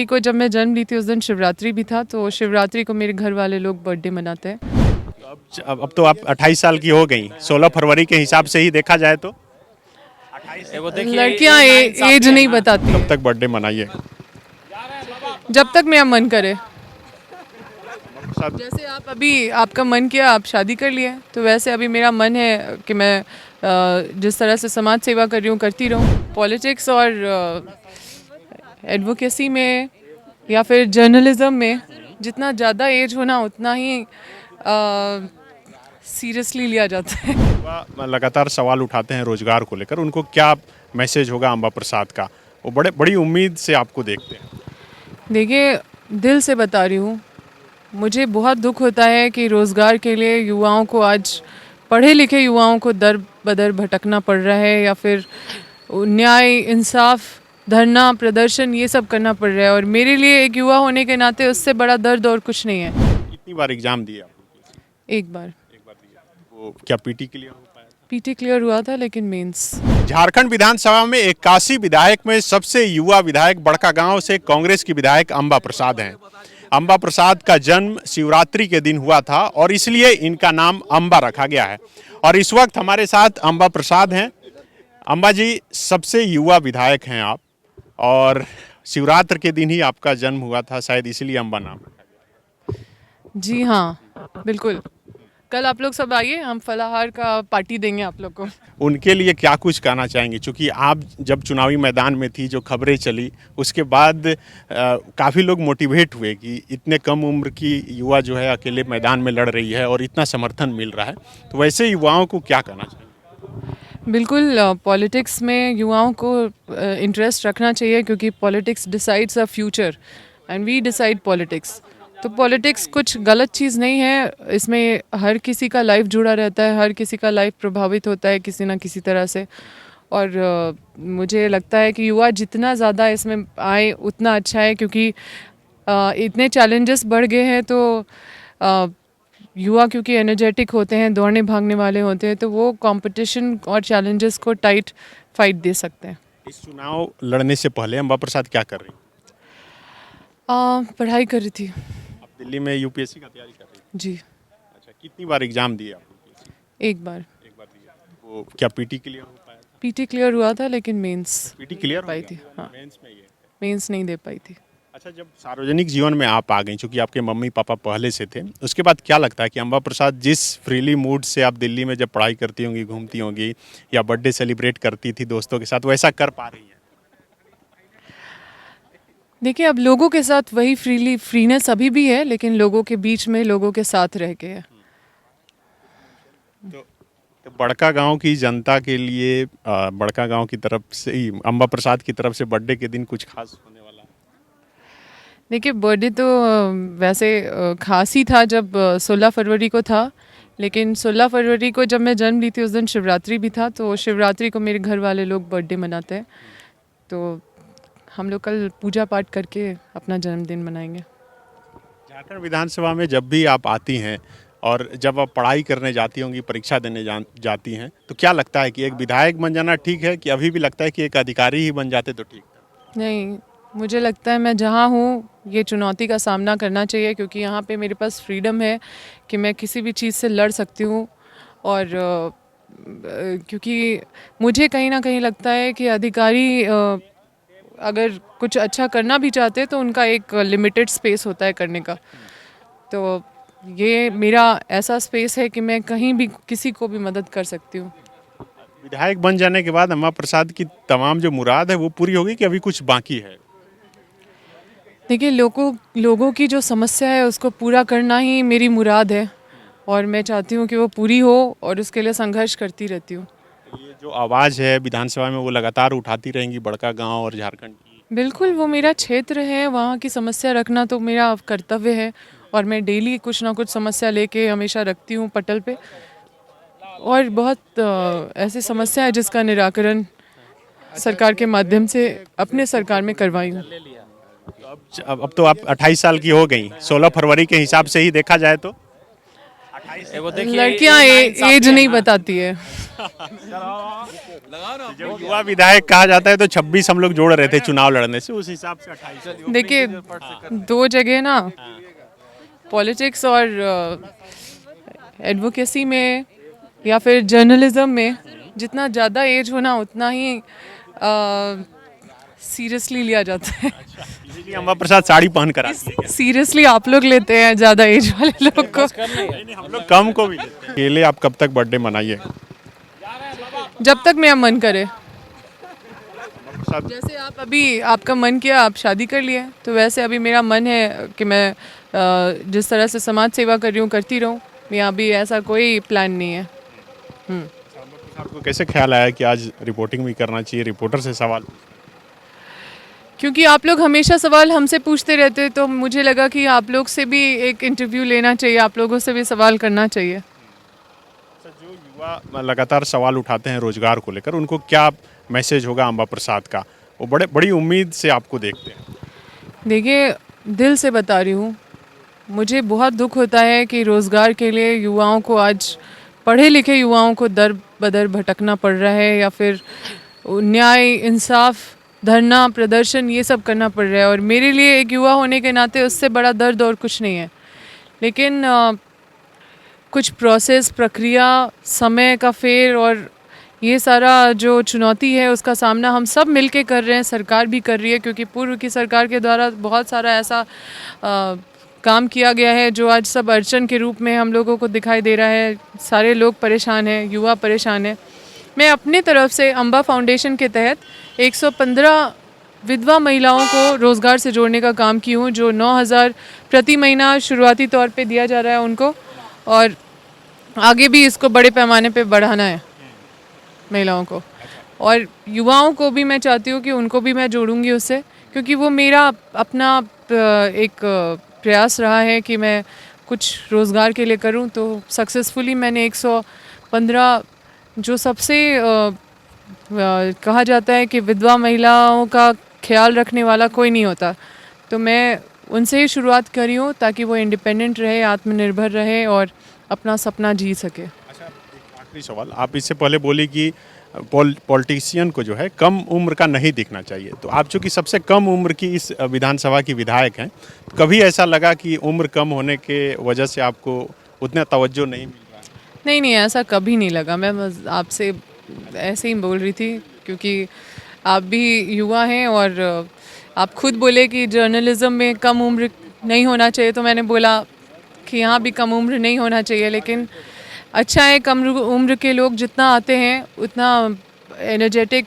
को जब मैं जन्म ली थी उस दिन शिवरात्रि भी था, तो शिवरात्रि को मेरे घर वाले लोग बर्थडे मनाते हैं। अब तो आप 28 साल की हो गई, 16 फरवरी के हिसाब से ही देखा जाए तो लड़कियां एज नहीं बताती कब तक बर्थडे मनाइए? जब तक मेरा मन करे। साथ जैसे आप अभी आपका मन किया, आप शादी कर लिए, तो वैसे अभी मेरा मन है कि मैं जिस तरह से समाज सेवा कर रही हूँ करती रहूँ। पॉलिटिक्स और एडवोकेसी में या फिर जर्नलिज्म में जितना ज़्यादा एज होना उतना ही सीरियसली लिया जाता है। लगातार सवाल उठाते हैं रोजगार को लेकर, उनको क्या मैसेज होगा अम्बा प्रसाद का? वो बड़ी उम्मीद से आपको देखते हैं। देखिए, दिल से बता रही हूँ, मुझे बहुत दुख होता है कि रोज़गार के लिए युवाओं को, आज पढ़े लिखे युवाओं को दर बदर भटकना पड़ रहा है, या फिर न्याय इंसाफ धरना प्रदर्शन ये सब करना पड़ रहा है। और मेरे लिए एक युवा होने के नाते उससे बड़ा दर्द और कुछ नहीं है। कितनी बार एग्जाम दिया आपने? एक बार दिया। वो क्या पीटी क्लियर हो पाया? पीटी क्लियर हुआ था, लेकिन मेंस। झारखंड विधानसभा में 81 विधायक में सबसे युवा विधायक बड़कागांव से कांग्रेस की विधायक अम्बा प्रसाद हैं। अम्बा प्रसाद का जन्म शिवरात्रि के दिन हुआ था और इसलिए इनका नाम अम्बा रखा गया है। और इस वक्त हमारे साथ अम्बा प्रसाद हैं। अम्बा जी, सबसे युवा विधायक हैं आप, और शिवरात्रि के दिन ही आपका जन्म हुआ था, शायद इसलिए अम्बा नाम रखा गया। जी हाँ, बिल्कुल। कल आप लोग सब आइए, हम फलाहार का पार्टी देंगे आप लोग को। उनके लिए क्या कुछ कहना चाहेंगे? क्योंकि आप जब चुनावी मैदान में थी, जो खबरें चली, उसके बाद काफ़ी लोग मोटिवेट हुए कि इतने कम उम्र की युवा जो है अकेले मैदान में लड़ रही है और इतना समर्थन मिल रहा है, तो वैसे युवाओं को क्या कहना चाहिए? बिल्कुल, पॉलिटिक्स में युवाओं को इंटरेस्ट रखना चाहिए, क्योंकि politics decides a future and we decide politics. तो पॉलिटिक्स कुछ गलत चीज़ नहीं है, इसमें हर किसी का लाइफ जुड़ा रहता है, हर किसी का लाइफ प्रभावित होता है किसी ना किसी तरह से। और मुझे लगता है कि युवा जितना ज़्यादा इसमें आए उतना अच्छा है, क्योंकि इतने चैलेंजेस बढ़ गए हैं, तो युवा क्योंकि एनर्जेटिक होते हैं, दौड़ने भागने वाले होते हैं, तो वो कंपटीशन और चैलेंजेस को टाइट फाइट दे सकते हैं। इस चुनाव लड़ने से पहले अम्बा प्रसाद क्या कर रही? पढ़ाई कर रही थी। आप दिल्ली में यूपीएससी का तैयारी कर रही? जी। अच्छा, कितनी बार एग्जाम दिए आप? एक बार दिया। वो क्या पीटी क्लियर हो पाया था? पीटी क्लियर हुआ था, लेकिन मेंस पीटी क्लियर पाई थी। हाँ, मेंस में ये। मेंस नहीं दे पाई थी। अच्छा, जब सार्वजनिक जीवन में आप आ गई, चूंकि आपके मम्मी पापा पहले से थे, उसके बाद क्या लगता है कि अम्बा प्रसाद जिस फ्रीली मूड से आप दिल्ली में जब पढ़ाई करती होंगी, घूमती होंगी, या बर्थडे सेलिब्रेट करती थी दोस्तों के साथ, वैसा कर पा रही है? देखिए, अब लोगों के साथ वही फ्रीनेस अभी भी है, लेकिन लोगों के बीच में, लोगों के साथ रह के है। तो बड़कागांव की जनता के लिए, बड़कागांव की तरफ से ही, अम्बा प्रसाद की तरफ से बर्थडे के दिन कुछ खास होने वाला है? देखिए, बर्थडे तो वैसे खास ही था जब 16 फरवरी को था, लेकिन 16 फरवरी को जब मैं जन्म ली थी उस दिन शिवरात्रि भी था, तो शिवरात्रि को मेरे घर वाले लोग बर्थडे मनाते हैं। तो हम लोग कल पूजा पाठ करके अपना जन्मदिन मनाएंगे। झारखंड विधानसभा में जब भी आप आती हैं और जब आप पढ़ाई करने जाती होंगी, परीक्षा देने जाती हैं, तो क्या लगता है कि एक विधायक बन जाना ठीक है, कि अभी भी लगता है कि एक अधिकारी ही बन जाते तो ठीक था? नहीं, मुझे लगता है मैं जहाँ हूँ ये चुनौती का सामना करना चाहिए, क्योंकि यहाँ पे मेरे पास फ्रीडम है कि मैं किसी भी चीज़ से लड़ सकती हूँ। और क्योंकि मुझे कहीं ना कहीं लगता है कि अधिकारी अगर कुछ अच्छा करना भी चाहते हैं तो उनका एक लिमिटेड स्पेस होता है करने का। तो ये मेरा ऐसा स्पेस है कि मैं कहीं भी किसी को भी मदद कर सकती हूँ। विधायक बन जाने के बाद अम्बा प्रसाद की तमाम जो मुराद है वो पूरी होगी, कि अभी कुछ बाकी है? देखिए, लोगों की जो समस्या है उसको पूरा करना ही मेरी मुराद है, और मैं चाहती हूँ कि वो पूरी हो, और उसके लिए संघर्ष करती रहती हूँ। ये जो आवाज़ है विधानसभा में, वो लगातार उठाती रहेंगी बड़कागांव और झारखंड की? बिल्कुल, वो मेरा क्षेत्र है, वहाँ की समस्या रखना तो मेरा कर्तव्य है, और मैं डेली कुछ ना कुछ समस्या लेके हमेशा रखती हूँ पटल पे। और बहुत ऐसी समस्या है जिसका निराकरण सरकार के माध्यम से अपने सरकार में करवाई हूँ। अब तो आप 28 साल की हो गई, 16 फरवरी के हिसाब से ही देखा जाए तो वो देखिए लड़कियां एज नहीं बताती है। जब युवा विधायक कहा जाता है तो 26 हम लोग जोड़ रहे थे चुनाव लड़ने से, उस हिसाब से 28। देखिए, दो जगह ना, पॉलिटिक्स और एडवोकेसी में या फिर जर्नलिज्म में जितना ज़्यादा एज होना उतना ही सीरियसली लिया जाता है। इसीलिए अम्बा प्रसाद साड़ी पहन कर आती है। सीरियसली आप लोग लेते हैं ज़्यादा एज वाले लोग को। नहीं, हम लोग कम को भी लेते हैं। अकेले आप कब तक बर्थडे मनाइए? जब तक मेरा मन करे। प्रसाद जैसे आप अभी आपका मन किया, आप शादी कर लिए, तो वैसे अभी मेरा मन है कि मैं जिस तरह से समाज सेवा कर रही हूँ करती रहूँ। यहाँ अभी ऐसा कोई प्लान नहीं है। आपको कैसे ख्याल आया कि आज रिपोर्टिंग भी करना चाहिए, रिपोर्टर से सवाल? क्योंकि आप लोग हमेशा सवाल हमसे पूछते रहते, तो मुझे लगा कि आप लोग से भी एक इंटरव्यू लेना चाहिए, आप लोगों से भी सवाल करना चाहिए। जो युवा लगातार सवाल उठाते हैं रोजगार को लेकर, उनको क्या मैसेज होगा अम्बा प्रसाद का? वो बड़ी उम्मीद से आपको देखते हैं। देखिए, दिल से बता रही हूँ, मुझे बहुत दुख होता है कि रोज़गार के लिए युवाओं को, आज पढ़े लिखे युवाओं को दर बदर भटकना पड़ रहा है, या फिर न्याय, इंसाफ, धरना प्रदर्शन ये सब करना पड़ रहा है। और मेरे लिए एक युवा होने के नाते उससे बड़ा दर्द और कुछ नहीं है। लेकिन कुछ प्रोसेस, प्रक्रिया, समय का फेर और ये सारा जो चुनौती है उसका सामना हम सब मिलके कर रहे हैं, सरकार भी कर रही है, क्योंकि पूर्व की सरकार के द्वारा बहुत सारा ऐसा काम किया गया है जो आज सब अड़चन के रूप में हम लोगों को दिखाई दे रहा है। सारे लोग परेशान हैं, युवा परेशान है। मैं अपने तरफ से अम्बा फाउंडेशन के तहत 115 विधवा महिलाओं को रोज़गार से जोड़ने का काम की हूँ, जो 9,000 प्रति महीना शुरुआती तौर पे दिया जा रहा है उनको, और आगे भी इसको बड़े पैमाने पे बढ़ाना है महिलाओं को। और युवाओं को भी मैं चाहती हूँ कि उनको भी मैं जोड़ूंगी उससे, क्योंकि वो मेरा अपना एक प्रयास रहा है कि मैं कुछ रोज़गार के लिए करूँ। तो सक्सेसफुली मैंने 115 जो सबसे कहा जाता है कि विधवा महिलाओं का ख्याल रखने वाला कोई नहीं होता, तो मैं उनसे ही शुरुआत करी हूँ ताकि वो इंडिपेंडेंट रहे, आत्मनिर्भर रहे और अपना सपना जी सके। अच्छा, एक आखिरी सवाल। आप इससे पहले बोली कि पॉलिटिशियन को जो है कम उम्र का नहीं दिखना चाहिए, तो आप चूंकि सबसे कम उम्र की इस विधानसभा की विधायक हैं, तो कभी ऐसा लगा कि उम्र कम होने के वजह से आपको उतना तवज्जो नहीं मिल रहा है? नहीं नहीं, ऐसा कभी नहीं लगा। मैं बस आपसे ऐसे ही बोल रही थी, क्योंकि आप भी युवा हैं और आप खुद बोले कि जर्नलिज्म में कम उम्र नहीं होना चाहिए, तो मैंने बोला कि यहाँ भी कम उम्र नहीं होना चाहिए। लेकिन अच्छा है, कम उम्र के लोग जितना आते हैं उतना एनर्जेटिक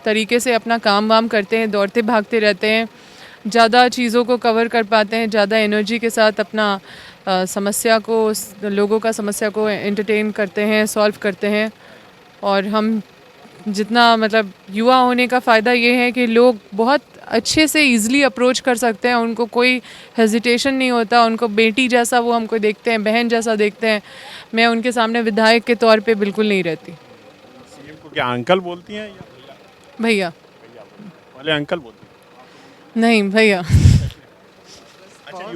तरीके से अपना काम वाम करते हैं, दौड़ते भागते रहते हैं, ज़्यादा चीज़ों को कवर कर पाते हैं, ज़्यादा एनर्जी के साथ अपना समस्या को, लोगों का समस्या को एंटरटेन करते हैं, सॉल्व करते हैं। और हम जितना, मतलब युवा होने का फ़ायदा ये है कि लोग बहुत अच्छे से ईज़िली अप्रोच कर सकते हैं, उनको कोई हेजिटेशन नहीं होता, उनको बेटी जैसा वो हमको देखते हैं, बहन जैसा देखते हैं। मैं उनके सामने विधायक के तौर पे बिल्कुल नहीं रहती। सीएम को क्या अंकल बोलती हैं या भैया? पहले अंकल बोलती हैं? नहीं, भैया। अच्छा,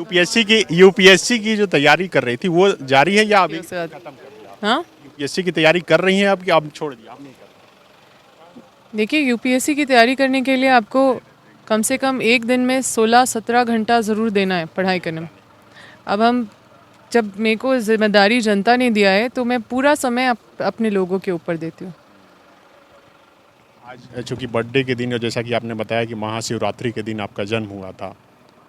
यूपीएससी की जो तैयारी कर रही थी वो जारी है या अभी खत्म कर दिया? हाँ, यूपीएससी की तैयारी कर रही हैं आप कि आप छोड़ दिया? आप नहीं कर रहे? देखिए, यूपीएससी की तैयारी करने के लिए आपको कम से कम एक दिन में 16-17 घंटा ज़रूर देना है पढ़ाई करने में। अब जब मेरे को जिम्मेदारी जनता ने दिया है, तो मैं पूरा समय अपने लोगों के ऊपर देती हूँ। आज चूँकि बर्थडे के दिन, और जैसा कि आपने बताया कि महाशिवरात्रि के दिन आपका जन्म हुआ था,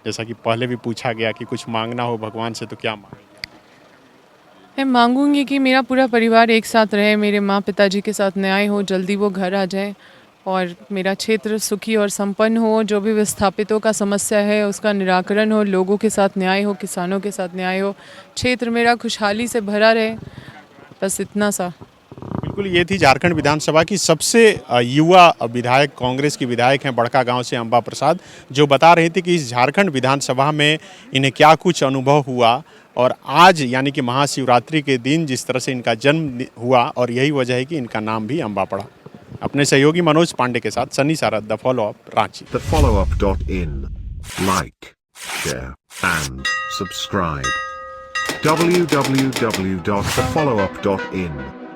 जैसा कि पहले भी पूछा गया कि कुछ मांगना हो भगवान से तो क्या मांगे? मैं मांगूंगी कि मेरा पूरा परिवार एक साथ रहे, मेरे माँ पिताजी के साथ न्याय हो, जल्दी वो घर आ जाए और मेरा क्षेत्र सुखी और संपन्न हो। जो भी विस्थापितों का समस्या है उसका निराकरण हो, लोगों के साथ न्याय हो, किसानों के साथ न्याय हो, क्षेत्र मेरा खुशहाली से भरा रहे, बस इतना सा। बिल्कुल, ये थी झारखंड विधानसभा की सबसे युवा विधायक, कांग्रेस की विधायक हैं बड़का गांव से अम्बा प्रसाद, जो बता रही थी कि इस झारखंड विधानसभा में इन्हें क्या कुछ अनुभव हुआ, और आज यानी कि महाशिवरात्रि के दिन जिस तरह से इनका जन्म हुआ, और यही वजह है कि इनका नाम भी अम्बा पड़ा। अपने सहयोगी मनोज पांडे के साथ Sunny Sarad, the follow up, Ranchi. The followup.in. Like, share, and subscribe. www.thefollowup.in